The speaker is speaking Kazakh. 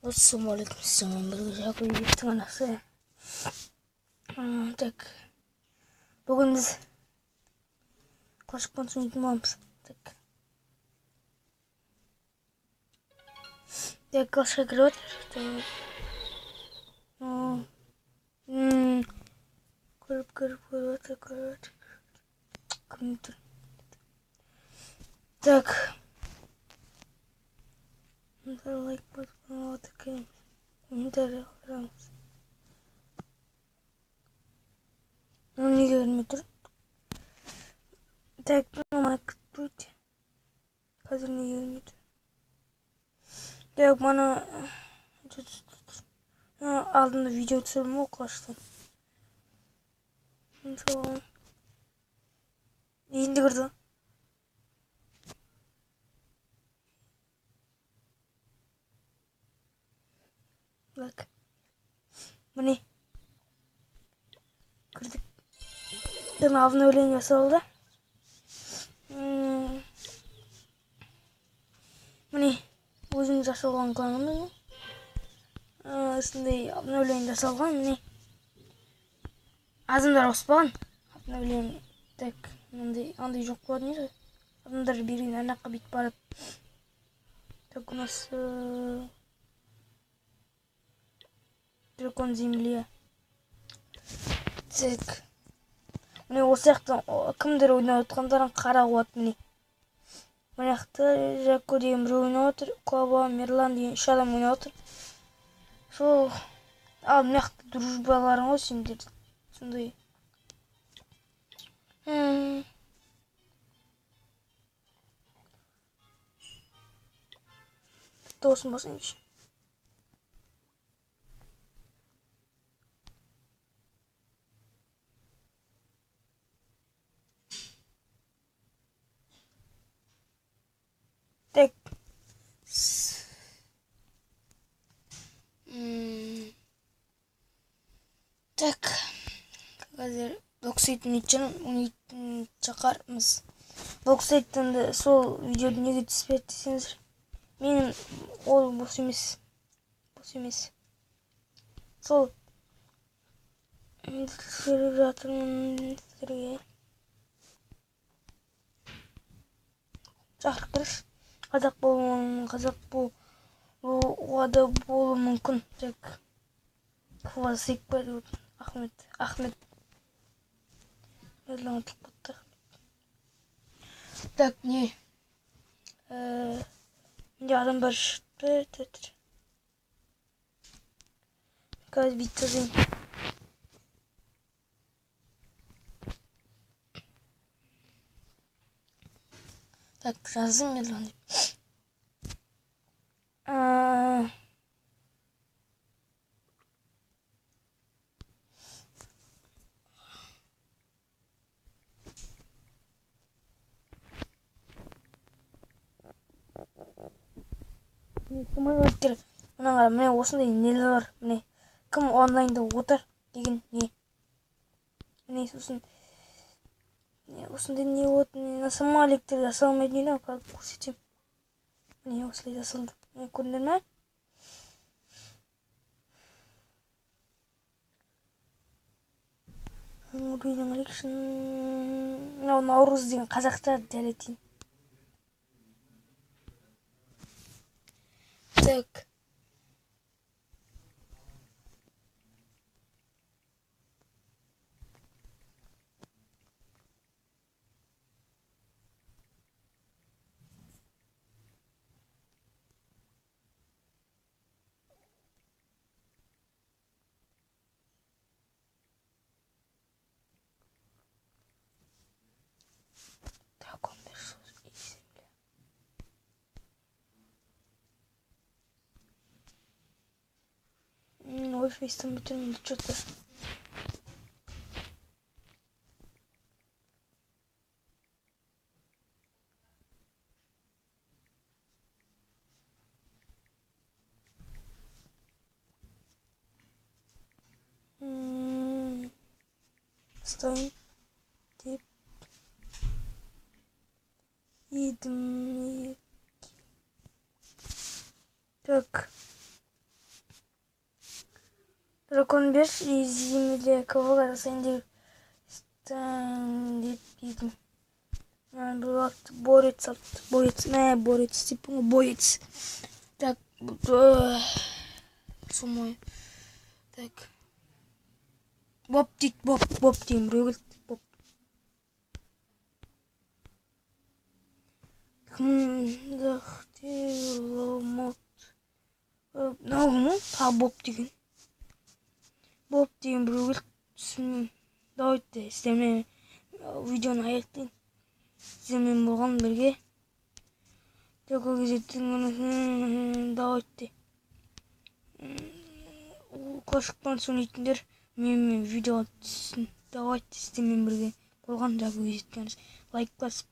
Assalamualaikum warahmatullahi wabarakatuh. Так, бүгін біз қашықтан түсінетін Так, классқа кіріп жатыр. Көріп жатыр. Кім тұр? Так. Лайк басып, комментарий қалдырамыз. Неге бермей тұр? Так, мана күтпейді. Қазір неге бермей тұр? Так, мана алдында видео түсірдім ғой класстан. Енді кірді. Так. Міне. Кірдік. Обновление жасалды. Міне. Өзің жасалған кланымыз. Осындай обновление жасалған. Міне. Азымдар ауыспаған. Обновление. Так. Андай жоқ болады не? Адамдар берген анаққа бит барады. Так, у нас дракон земли. Так. Міне осы жақтан кімдер ойнап отқандарын қарап от міне. Мына жақта Жако деген біреу ойнап отыр. Клава, Мерлан деген 3 адам ойнап отыр. Сол мына жақта дружбаларың ғой сендер. Сондай. Досым басыншы. Так. Так. Қазір блоксайттың етін шақармыз. Блоксайттан сол видеоды неге түспеді десеңіздер. Менің ол бос емес. Сол түсіріп жатырмын сіздерге. Шақырыңыздаршы. Қазақ болуы мүмкін. Так. Квас секпеді. Ахмет. Мерлан тұлпатты. Так, не? Менде адам бар шықты. Қазір бит жазайын. Так, жаздым Мерлан деп. Кім ойнап отыр? Міне осындай нелер бар. Міне кім онлайнда отыр деген не. Міне сосын осындай не болады. Самолеттер жасалмайды дейді. Көрсетем. Міне осылай жасалды. Көрдіңдер ме? Reading Lection. Мынау Наурыз деген қазақтар дәл етейін. Так. Фейстан бітірмейді что-то. Стоим. Деп. Едім. Так. балкон бер, земле кого жасайын деп едім. Бір уақыт борец алыпты. Борец дейпін ғой, боец. Так, сумой. Так. Боб дейді, боб деймін, біреу келді, боб. Боб деген. Боб деген біреу келді, түсінмеймін. Давайте, сіздермен видеоны аяқтайын. Сіздермен болған бірге. Такой кезеттің, давайте. Қошықтан сөйлейтіндер менімен видео түссін. Давайте, сіздермен бірге болған такой кезеттіңіз. Лайк басып.